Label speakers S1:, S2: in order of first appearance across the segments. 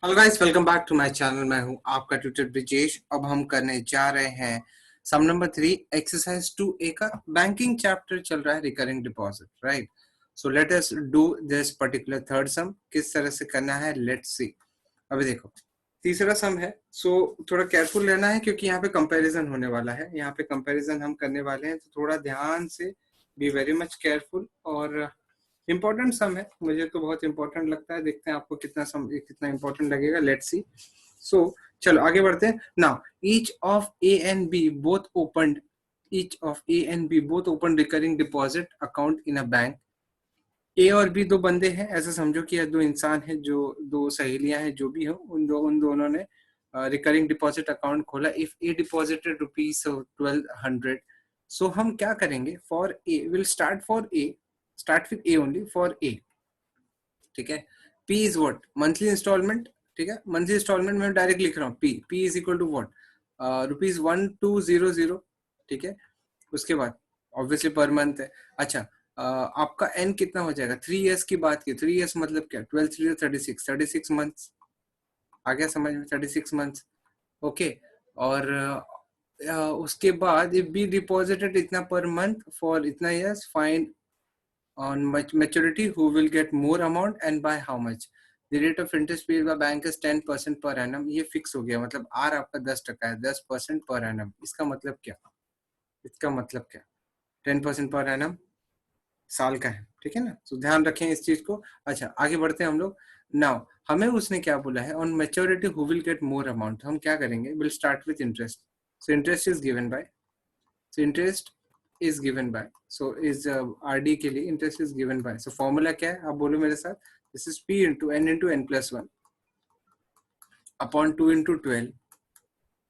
S1: Hello guys, welcome back to my channel. मैं हूं आपका ट्यूटर ब्रिजेश। अब हम करने जा रहे हैं सम नंबर 3 एक्सरसाइज 2A का बैंकिंग चैप्टर चल रहा है, recurring deposit, right. So let us do this particular third सम। किस तरह से करना है, लेट्स सी। अभी देखो, तीसरा सम है, सो थोड़ा केयरफुल रहना है क्योंकि यहाँ पे कंपैरिजन होने वाला है। यहाँ पे कंपैरिजन हम करने वाले हैं, तो थोड़ा ध्यान से बी वेरी मच केयरफुल। और इम्पोर्टेंट सम है, मुझे तो बहुत इंपॉर्टेंट लगता है। देखते हैं आपको कितना इंपॉर्टेंट लगेगा, लेट्स सी। सो चलो आगे बढ़ते हैं। Now each of A and B both opened recurring deposit account in a bank. A और बी दो बंदे हैं, ऐसा समझो कि ये दो इंसान हैं, जो दो सहेलियां हैं, जो भी हो, उन दोनों ने रिकरिंग डिपॉजिट अकाउंट खोला। इफ ए डिपॉजिटेड ₹1200, सो हम क्या करेंगे, for A will start with A only, for A, ठीक है। P is what, monthly instalment, ठीक है। मंथली इंस्टॉलमेंट में डायरेक्ट लिख रहा हूँ, P is equal to what, ₹1200, ठीक है। उसके बाद ऑब्वियसली पर मंथ है। अच्छा, आपका एन कितना हो जाएगा, 3 ईयर्स की बात की, 3 ईयर्स मतलब क्या, 12 3 36 मंथ्स आ गया समझ में, 36 मंथ्स, ओके। और उसके बाद इफ बी डिपॉजिटेड इतना पर मंथ फॉर इतना years, find on maturity who will get more amount and by how much. The rate of interest paid by bank is 10% per annum. ये fix हो गया, मतलब are आपका 10% है, 10% per annum. इसका मतलब क्या, 10% पर एनम साल का है, ठीक है ना। तो ध्यान रखें इस चीज को। अच्छा, आगे बढ़ते हैं हम लोग। नाउ हमें उसने क्या बोला है, on maturity who will get more amount. हम क्या करेंगे, will start with interest. So interest is given bye, so interest is given by, so is RD के लिए interest is given by, so formula क्या है, आप बोलो मेरे साथ, this is P into n plus 1 upon 2 into 12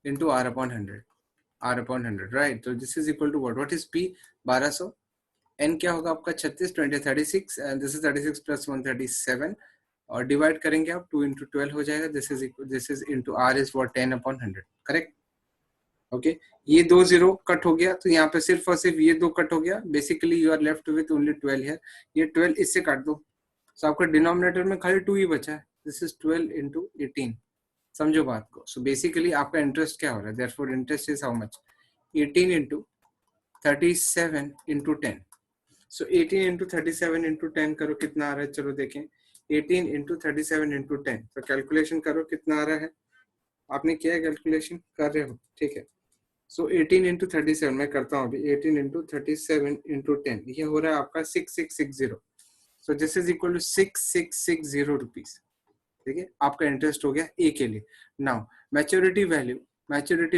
S1: into R upon 100, right? So this is equal to what is P, 1200, n क्या होगा आपका 36, 20 36, and this is 36 plus 1 37, और डिवाइड करेंगे आप 2 into 12 हो जाएगा, this is into R is what 10 upon 100, correct. Okay ये 2 zero cut हो गया, तो यहाँ पे सिर्फ और सिर्फ ये 2 कट हो गया। Basically you are left with only 12 है। ये 12 इससे काट दो, तो आपका डिनोमिनेटर में खाली 2 ही बचा है। दिस इज 12 into 18, समझो बात को। सो बेसिकली आपका इंटरेस्ट क्या हो रहा है, therefore interest is how much, 18 into 37 into 10। So 18 into 37 into 10 करो, कितना आ रहा है, चलो देखें। 18 into 37 into 10, तो कैलकुलेशन करो कितना आ रहा है। आपने किया कैलकुलेशन, कर रहे हो, ठीक है। सो 18 into 37 मैं करता हूँ अभी, 18 into 37 into 10, ये हो रहा है आपका 6660। So this is equal to 6660 rupees, ठीक है। आपका इंटरेस्ट हो गया ए के लिए। Now maturity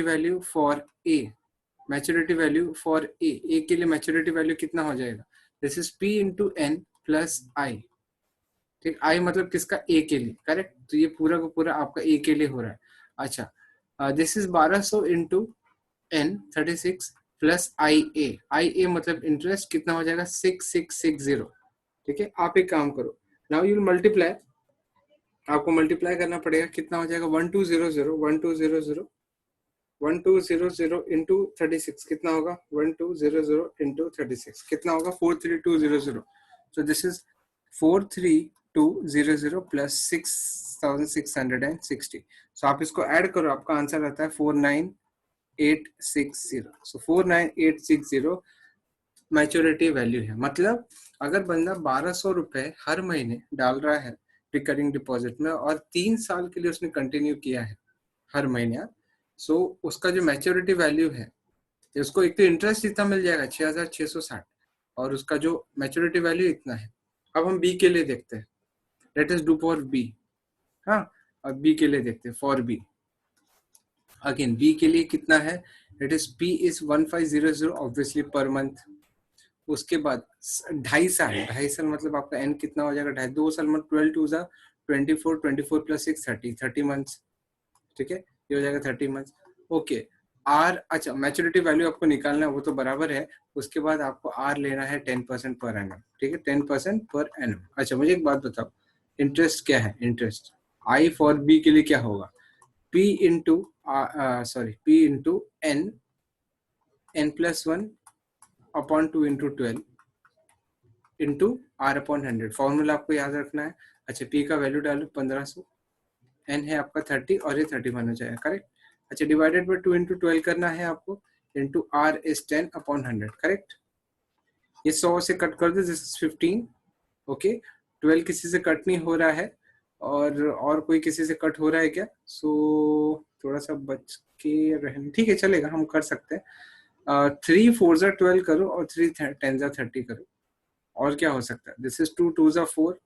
S1: value for A, A के लिए मैच्योरिटी वैल्यू कितना हो जाएगा, this is P into N plus I, ठीक। आई मतलब किसका, ए के लिए, करेक्ट। तो ये पूरा का पूरा आपका ए के लिए हो रहा है। अच्छा, this is 1200 into N 36 plus I ए मतलब इंटरेस्ट कितना हो जाएगा, 6660, ठीक है। आप एक काम करो, नाउ यू मल्टीप्लाई, आपको मल्टीप्लाई करना पड़ेगा, कितना हो जाएगा, 1200 इंटू 36 कितना होगा, 1200 इंटू 36 कितना होगा, 43200। सो दिस इज 43200 प्लस 6660। सो आप इसको ऐड करो, आपका आंसर आता है 49860। सो 49860 मैच्योरिटी वैल्यू है। मतलब अगर बंदा 1200 रुपए हर महीने डाल रहा है रिकरिंग डिपॉजिट में और 3 साल के लिए उसने कंटिन्यू किया है हर महीने, सो उसका जो मैच्योरिटी वैल्यू है, उसको एक तो इंटरेस्ट इतना मिल जाएगा 6660, और उसका जो मैच्योरिटी वैल्यू इतना है। अब हम बी के लिए देखते हैं, let us do for B. हाँ, अब बी के लिए देखते हैं, फॉर बी अगेन, बी के लिए कितना है, it is P is 1500 obviously per month. उसके बाद 2.5 साल मतलब आपका एन कितना हो जाएगा, 2 साल मतलब 12 2 जा 24, 24 प्लस 6 30 मंथ्स, ठीक है। ये हो जाएगा 30 मंथ्स, ओके। आर, अच्छा मैच्योरिटी वैल्यू आपको निकालना है, वो तो बराबर है। उसके बाद आपको आर लेना है 10% पर एनम, ठीक है, 10% पर एनम। अच्छा मुझे एक बात बताओ, इंटरेस्ट क्या है, इंटरेस्ट आई फॉर बी के लिए क्या होगा, P into N plus 1 upon 2 into 12 into R upon 100। Formula आपको याद रखना है। अच्छा, P का वैल्यू डालो 1500, n है आपका 30 और ये 31 हो जाएगा, करेक्ट। अच्छा, डिवाइडेड बाय 2 इंटू 12 करना है आपको, into r is 10 upon 100, correct. ये 100 से कट कर दो, दिस इज 15, ओके। 12 किसी से कट नहीं हो रहा है, और कोई किसी से कट हो रहा है क्या? सो थोड़ा सा बच के रहने, ठीक है चलेगा, हम कर सकते हैं। 3 4 जा 12 करो और 3 10 जा 30 करो, और क्या हो सकता है? दिस इज 2 2 जा 4,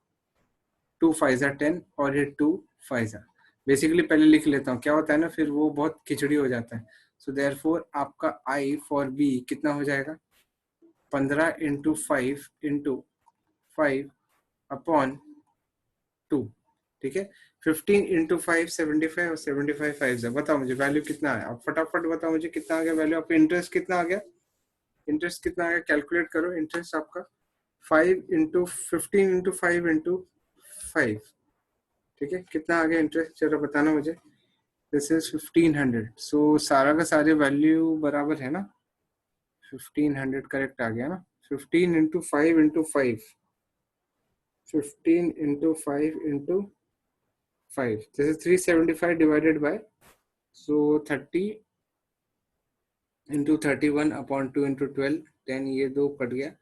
S1: 2 5 जा 10 और ये 2 5 जा। बेसिकली पहले लिख लेता हूँ, क्या होता है ना फिर वो बहुत खिचड़ी हो जाता है। सो देयरफॉर आपका आई फॉर बी कितना हो जाएगा? 15 इंटू 5 इंटू 5 अपॉन 2, ठीक है। 15 इंटू 5 75 और 75 5 है। बताओ मुझे वैल्यू कितना है, आप फटाफट बताओ मुझे कितना आ गया वैल्यू। आपका इंटरेस्ट कितना आ गया? इंटरेस्ट कितना आ गया कैलकुलेट करो। इंटरेस्ट आपका 5 इंटू 15 इंटू 5 इंटू 5, ठीक है। कितना आ गया इंटरेस्ट जरा बताना मुझे। This is 1500। सो सारा का सारे वैल्यू बराबर है ना? 1500 करेक्ट आ गया ना? 15 into 5 into 5, 15 into 5 into 5, this is 375 divided by, so 30 into 31 upon 2 into 12, 10, ये दो कट गया।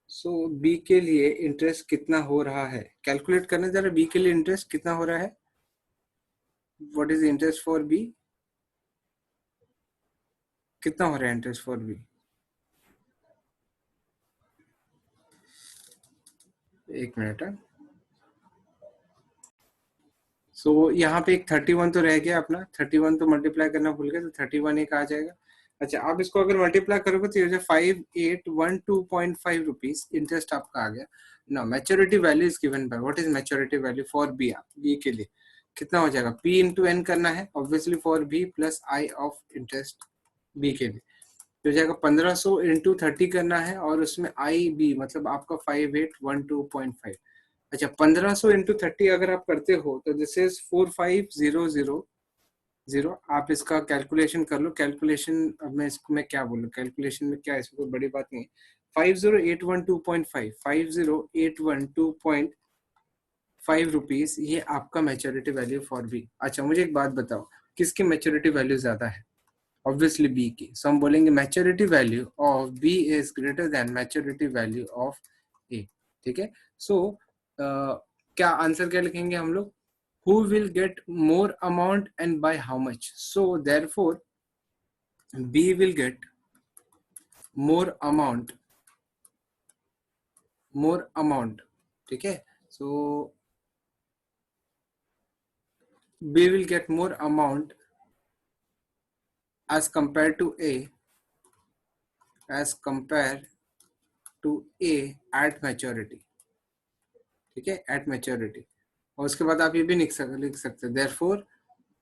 S1: सो बी के लिए इंटरेस्ट कितना हो रहा है कैलकुलेट करने जरा। बी के लिए इंटरेस्ट कितना हो रहा है? What is interest for B? कितना हो रहा है इंटरेस्ट फॉर बी? एक मिनट है। सो यहाँ पे एक 31 तो रह गया अपना, 31 तो मल्टीप्लाई करना भूल गए, तो 31 एक आ जाएगा। अच्छा, आप इसको अगर मल्टीप्लाई करोगे तो ये हो जाए 5812.5 रुपीज इंटरेस्ट आपका आ गया ना। Maturity value is given by, what is maturity value for B? B के लिए कितना हो जाएगा? पी इंटू एन करना है obviously for B, plus I of interest B के लिए तो हो जाएगा 1500 इंटू 30 करना है, और उसमें आई बी मतलब आपका 5812.5। अच्छा, 1500 इंटू 30 अगर आप करते हो तो दिस इज 45000। आप इसका कैलकुलेशन कर लो। कैलकुलेशन अब मैं इसको मैं क्या बोलूँ, कैलकुलेशन में क्या, इसमें कोई बड़ी बात नहीं है। 50812.5, 50812.5 रुपीज, ये आपका मैच्योरिटी वैल्यू फॉर बी। अच्छा, मुझे एक बात बताओ, किसकी मैच्योरिटी वैल्यू ज्यादा है? ऑब्वियसली बी की। सो हम बोलेंगे maturity value of B is greater than maturity value of A, ठीक है। सो क्या आंसर क्या लिखेंगे हम लोग? who will get more amount and by how much? So therefore B will get more amount, ठीक है। So B will get more amount as compared to A, at maturity, ठीक है, at maturity। और उसके बाद आप ये भी लिख सकते हैं therefore,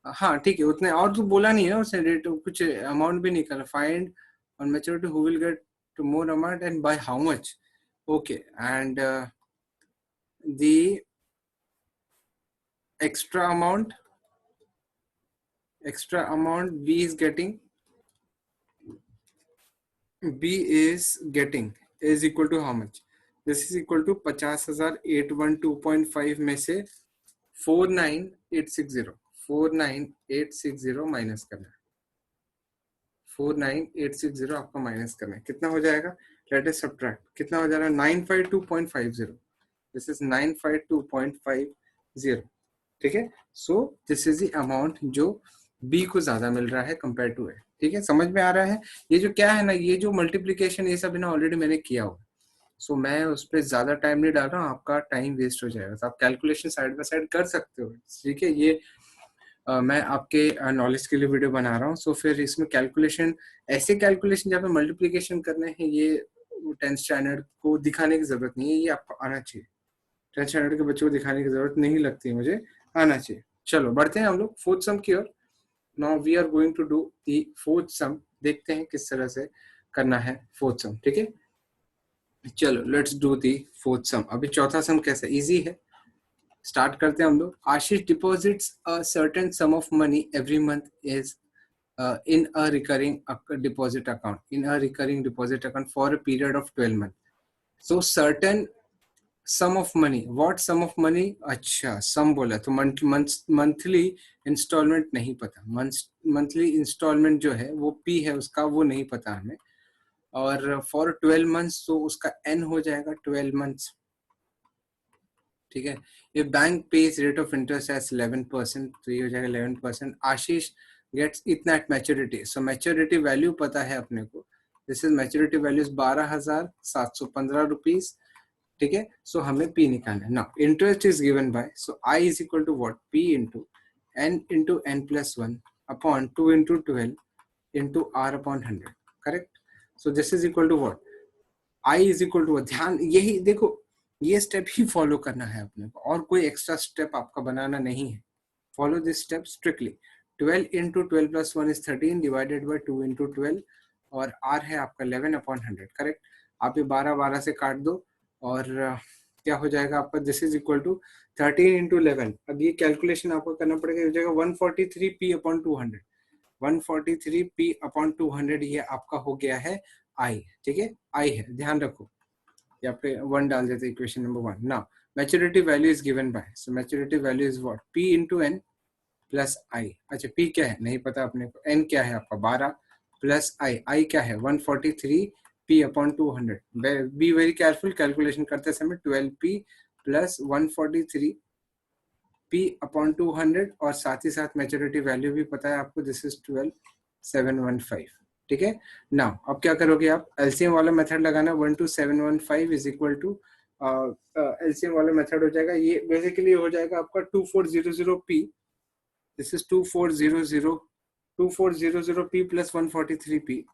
S1: हाँ ठीक है, उतने और तो बोला नहीं है उसने, रेट कुछ अमाउंट भी नहीं करा। Find on maturity who will get to more amount and by how much, okay. And the extra amount B is getting is equal to how much? This is equal to 50,812.5 में से 49860 minus करना है। 49860 आपका minus करना है। कितना हो जाएगा? Let us subtract. कितना हो जाएगा? 952.50। दिस इज 952.50, ठीक है। सो दिस इज द अमाउंट जो बी को ज्यादा मिल रहा है कंपेयर टू ए, ठीक है। समझ में आ रहा है? ये जो क्या है ना, ये जो मल्टीप्लीकेशन ये सब ना ऑलरेडी मैंने किया हुआ, सो मैं उस पर ज्यादा टाइम नहीं डाल रहा हूँ, आपका टाइम वेस्ट हो जाएगा। तो आप कैलकुलेशन साइड बाय साइड कर सकते हो, ठीक है। ये मैं आपके नॉलेज के लिए वीडियो बना रहा हूँ। सो फिर इसमें कैलकुलेशन, ऐसे कैलकुलेशन जहाँ पे मल्टीप्लीकेशन करने हैं, ये 10th स्टैंडर्ड को दिखाने की जरूरत नहीं है, ये आपको आना चाहिए। 10th स्टैंडर्ड के बच्चों को दिखाने की जरूरत नहीं लगती है मुझे, आना चाहिए। चलो बढ़ते हैं हम लोग फोर्थ सम की ओर। Now we are going to do the fourth sum. देखते हैं किस तरह से करना है फोर्थ सम, ठीक है। चलो लेट्स डू दी फोर्थ सम। अभी चौथा सम कैसा, इजी है, स्टार्ट करते हैं हम लोग। Ashish deposits a certain sum of money every month is in a recurring deposit account for a period of 12 months. So certain sum of money, what sum of money, अच्छा sum बोला तो monthly instalment नहीं पता, monthly instalment जो है वो P है उसका, वो नहीं पता हमें। और फॉर 12 मंथ्स तो उसका एन हो जाएगा 12 मंथ्स, ठीक है। ये bank pays rate of interest as 11%, तो ये हो जाएगा 11%। आशीष गेट्स इतना at maturity, so maturity value पता है अपने को, this is maturity value 12,715 rupees, ठीक है। सो हमें पी निकालना है। Now interest is given by, so I is equal to what, P into N plus 1 upon 2 into 12 into R upon 100, correct. So this is equal to what, I is equal to, ध्यान यही देखो, ये step ही follow करना है अपने को, और कोई एक्स्ट्रा स्टेप आपका बनाना नहीं है। Follow this step strictly. 12 into 12 plus 1 is 13 divided by 2 into 12, और आर है आपका 11 अपॉन 100, करेक्ट। आप ये 12 से काट दो और क्या हो जाएगा आपका, this is equal to 13 into 11। अब ये कैलकुलेशन आपको करना पड़ेगा, हो जाएगा 143 पी अपॉन 200, 143 पी अपॉन 200, ये आपका हो गया है आई, ठीक है, आई है, ध्यान रखो। यहाँ पे 1 डाल देते equation number 1। Now maturity value is given by, so maturity value is what, P into N plus I. अच्छा पी क्या है नहीं पता अपने को, एन क्या है आपका 12 प्लस आई क्या है 143 P upon 200। Be very careful, calculation करते समय 12 पी प्लस 143 पी अपॉन 200, और साथ ही साथ मैच्योरिटी वैल्यू भी पता है आपको, दिस इज 12715, ठीक है। नाउ अब क्या करोगे आप, एलसीएम वाला मेथड लगाना, 12715 इज इक्वल टू, एलसीएम वाला मेथड हो जाएगा, ये बेसिकली हो जाएगा आपका 2400 P, this is 2400 P plus 143 P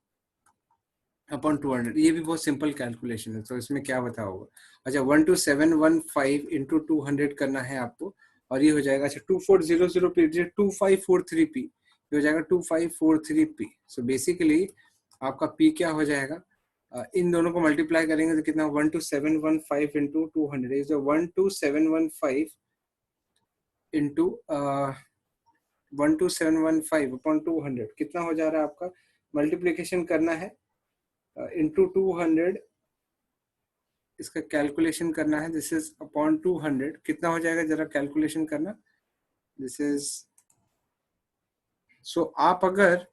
S1: upon 200। ये भी बहुत सिंपल कैलकुलेशन है, तो इसमें क्या बताओ होगा। अच्छा 12715 इंटू 200 करना है आपको, और ये हो जाएगा, अच्छा 2400 पी 2543 पी, ये हो जाएगा 2543 पी। सो बेसिकली आपका पी क्या हो जाएगा, इन दोनों को मल्टीप्लाई करेंगे तो कितना, 12715 इंटू 200 इज 12715 इंटू 12715 अपॉन 200, कितना हो जा रहा है आपका, मल्टीप्लीकेशन करना है इंटू 200, इसका कैलकुलेशन करना है, दिस इज अपॉन 200, कितना हो जाएगा जरा कैलकुलेशन करना, दिस इज, सो आप अगर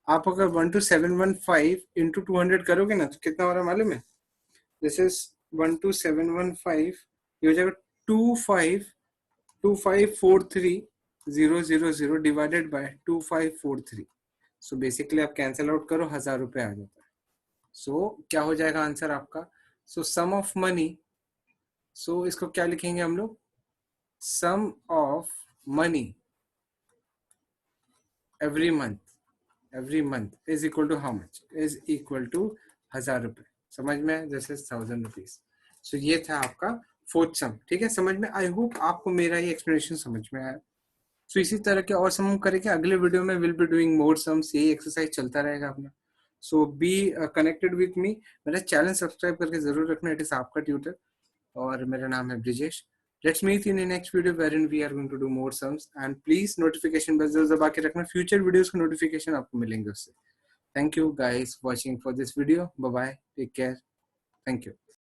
S1: 12715 इंटू 200 करोगे ना तो कितना हो रहा है मालूम है, दिस इज 12715, ये हो जाएगा 2543000 डिवाइडेड बाय 2543। सो बेसिकली आप कैंसिल आउट करो, 1000 रुपए आ जाता है। सो क्या हो जाएगा आंसर आपका, सो सम ऑफ मनी, सो इसको क्या लिखेंगे हम लोग, sum of money every month is equal to how much, is equal to 1000 रुपए, समझ में, दिस इज 1000 रुपीज। सो ये था आपका फोर्थ सम, ठीक है, समझ में। आई होप आपको मेरा ये एक्सप्लेनेशन समझ में आया। सो इसी तरह के और सम करेंगे अगले वीडियो में, will be doing more sums, यही एक्सरसाइज चलता रहेगा अपना। सो बी कनेक्टेड विथ मी, मेरा चैनल सब्सक्राइब करके जरूर रखना, इट इज आपका ट्यूटर, और मेरा नाम है Brijesh. Let's meet in the next video wherein we are going to do more sums, and please notification bell जरूर दबा के रखना, future videos का notification आपको मिलेंगे उससे। Thank you guys watching for this video. Bye bye. Take care. Thank you.